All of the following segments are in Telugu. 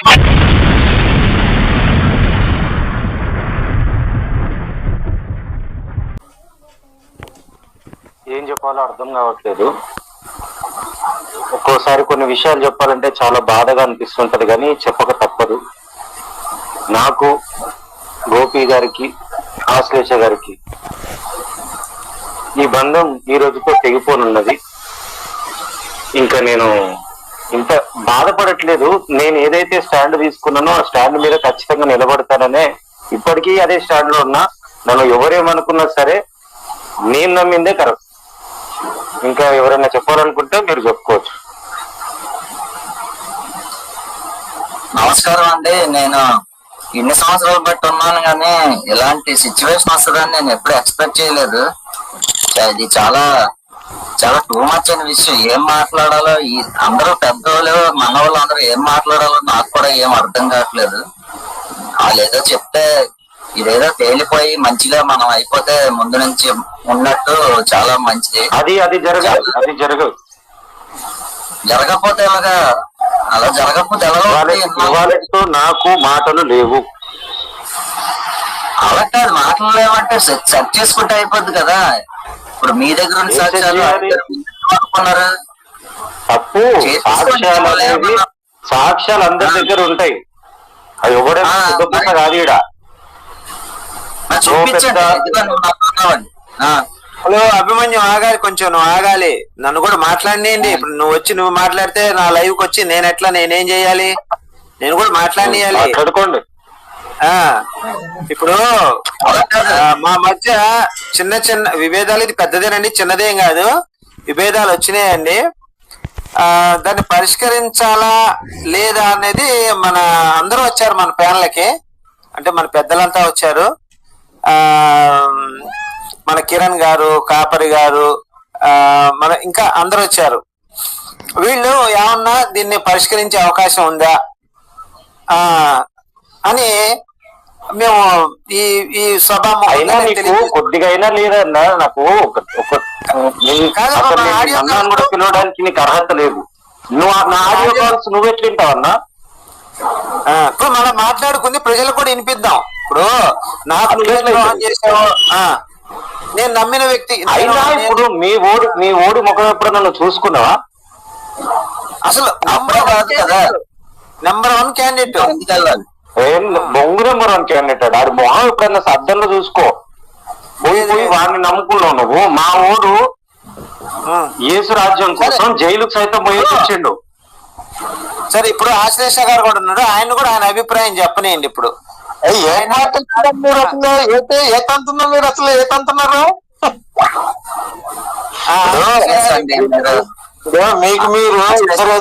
ఏం చెప్పాలో అర్థం కావట్లేదు. ఒక్కోసారి కొన్ని విషయాలు చెప్పాలంటే చాలా బాధగా అనిపిస్తుంటది, కానీ చెప్పక తప్పదు. నాకు, గోపి గారికి, ఆశ్లేష గారికి ఈ బంధం ఈ రోజుతో తెగిపోనున్నది. ఇంకా నేను ఇంత బాధపడట్లేదు. నేను ఏదైతే స్టాండ్ తీసుకున్నానో ఆ స్టాండ్ మీద ఖచ్చితంగా నిలబడతాననే ఇప్పటికీ అదే స్టాండ్ లో ఉన్నా. నన్ను ఎవరేమనుకున్నా సరే నేను నమ్మిందే కరెక్ట్. ఇంకా ఎవరైనా చెప్పాలనుకుంటే మీరు చెప్పుకోవచ్చు. నమస్కారం అండి. నేను ఇన్ని సంవత్సరాలు బట్టి ఉన్నాను, కానీ ఇలాంటి సిచ్యువేషన్ వస్తుందని నేను ఎప్పుడు ఎక్స్పెక్ట్ చేయలేదు. ఇది చాలా చాలా టూ మచ్ అయిన విషయం. ఏం మాట్లాడాలో అందరూ పెద్దవాళ్ళు, మన వాళ్ళు అందరూ ఏం మాట్లాడాలో నాకు కూడా ఏం అర్థం కావట్లేదు. వాళ్ళు ఏదో చెప్తే ఇదేదో తేలిపోయి మంచిగా మనం అయిపోతే ముందు నుంచి ఉన్నట్టు చాలా మంచిది. అది జరగదు. జరగకపోతే ఎలాగా? అలా జరగకపోతే ఎలాగో నాకు మాటలు లేవు. అలా కాదు, మాటలు లేవంటే సెట్ చేసుకుంటే అయిపోద్ది కదా. ఇప్పుడు మీ దగ్గర ఉన్న సాక్ష్యాలు అనుకున్నారు. తప్పు సాక్ష్యాలు అందరి దగ్గర ఉంటాయి. అది ఎవడైనా కాదు. ఈడ హలో అభిమన్యు, ఆగాలి కొంచెం, నువ్వు ఆగాలి. నన్ను కూడా మాట్లాడినేయండి. ఇప్పుడు నువ్వు మాట్లాడితే నా లైవ్ కి వచ్చి నేనేం చేయాలి? నేను కూడా మాట్లాడియాలి. ఇప్పుడు మా మధ్య చిన్న చిన్న విభేదాలు, ఇది పెద్దదేనండి, చిన్నదేం కాదు. విభేదాలు వచ్చినాయండి. దాన్ని పరిష్కరించాలా లేదా అనేది మన అందరూ వచ్చారు మన ప్యానల్కి. అంటే మన పెద్దలంతా వచ్చారు. మన కిరణ్ గారు, కాపరి గారు, మన ఇంకా అందరూ వచ్చారు. వీళ్ళు ఏమన్నా దీన్ని పరిష్కరించే అవకాశం ఉందా అని మేము ఈ సభ కొద్దిగా అయినా లేదన్నా. నాకు కూడా పిలవడానికి నీకు అర్హత లేదు. నా ఆడియో కాల్స్ నువ్వెట్లింటావన్నా? ఇప్పుడు మనం మాట్లాడుకుంది ప్రజలకు కూడా వినిపిద్దాం. ఇప్పుడు నాకు నువ్వు చేసావు, నేను నమ్మిన వ్యక్తి అయినా ఇప్పుడు మీ ఓడి ముఖం ఎప్పుడు నన్ను చూసుకున్నావా? అసలు నెంబర్ 1 క్యాండిడేట్ బొంగు నెంబర్ 1 క్యాండిడేట్. ఆడి మొహం ఎప్పుడన్నా సర్దంలో చూసుకో. పోయి వాడిని నమ్ముకున్నావు నువ్వు. మా ఓడు యేసు రాజ్యం కోసం జైలుకు సైతం పోయి వచ్చిండు. సరే, ఇప్పుడు ఆశ్లేష గారు కూడా ఉన్నాడు. ఆయన కూడా ఆయన అభిప్రాయం చెప్పనేయండి. ఇప్పుడు మీరు అసలు ఏతంతున్నారు? మీకు మీరు ఇద్దరు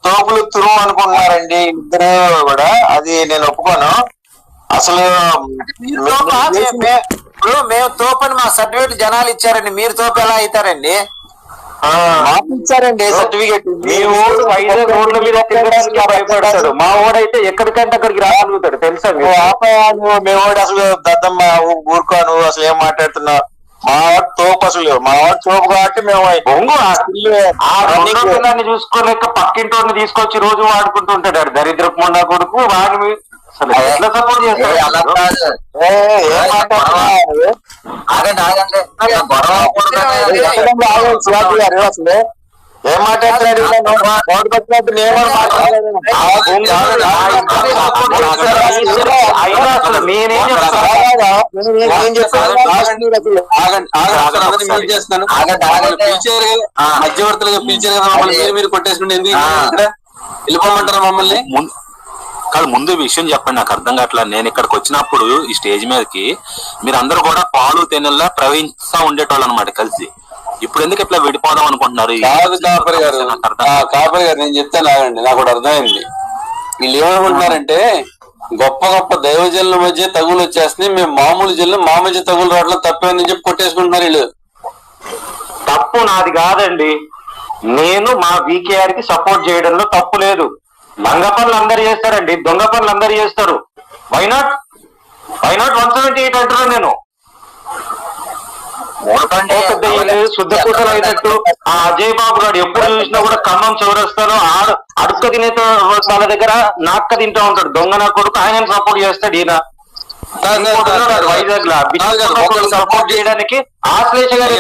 తోపులు తురుము అనుకుంటున్నారండి, ఇద్దరు కూడా. అది నేను ఒప్పుకోను. అసలు ఇప్పుడు మేము తోపని మా సర్టిఫికేట్ జనాలు ఇచ్చారండి. మీరు తోపు ఎలా అవుతారండి? ఇచ్చారండి సర్టిఫికేట్. మీ ఓడు 5 రోడ్ల మీద తిరగడానికి భయపడతాడు. మా ఓడైతే ఎక్కడికంటే అక్కడికి రాగలుగుతాడు, తెలుసా? మీ ఓడు అసలు దద్దమ్మ ఊరుకోను. అసలు ఏం మాట్లాడుతున్నావు? మా వాడు తోపు. అసలు మా వాడు తోపు కాబట్టి మేము బొంగు చూసుకోలేక పక్కింటోడిని తీసుకొచ్చి రోజు వాడుకుంటుంటాడు. దరిద్రపు మొండా కొడుకు. వాడిని అసలు ఎట్లా సపోర్ట్ చేస్తాడు? ఏం మాట్లాడుతున్నాడు? మధ్యవర్తులుగా పిలిచారు కదా మమ్మల్ని, మీరు కొట్టేసుకుంటే ఎందుకు వెళ్ళిపోమంటారా మమ్మల్ని? కాదు, ముందు విషయం చెప్పండి, నాకు అర్థం కావట్లా. నేను ఇక్కడికి వచ్చినప్పుడు ఈ స్టేజ్ మీదకి మీరు అందరూ కూడా పాలు తెన్నెల్లా ప్రవహిస్తా ఉండేటోళ్ళు అనమాట కలిసి. ఇప్పుడు ఎందుకు ఇట్లా విడిపోదాం అనుకుంటున్నారు? కాపరి గారు నేను చెప్తాను, ఆగండి. నాకు కూడా అర్థమైంది. వీళ్ళు ఏమనుకుంటున్నారంటే గొప్ప గొప్ప దైవజనుల మధ్య తగులు వచ్చేస్తున్నాయి, మేము మామూలు జల్లు మా మధ్య తగులు రావడం తప్పేందని చెప్పి కొట్టేసుకుంటున్నారు వీళ్ళు. తప్పు నాది కాదండి. నేను మా VKR కి సపోర్ట్ చేయడంలో తప్పు లేదు. లంగ పనులు అందరు చేస్తారండి, దొంగ పనులు అందరు చేస్తారు. వైనాట్ 178 అంటున్నాను నేను. శుద్ధ పూసలు అయినట్టు ఆ అజయ్ బాబు గారు ఎప్పుడు చూసినా కూడా ఖమ్మం చౌరస్తాలో అడుక్క తినే వాళ్ళ దగ్గర నాక్క తింటా ఉంటాడు. దొంగ నా కొడుకు ఆయన సపోర్ట్ చేస్తాడు. ఈయన వైజాగ్ లా సపోర్ట్ చేయడానికి ఆశ్లేష గారు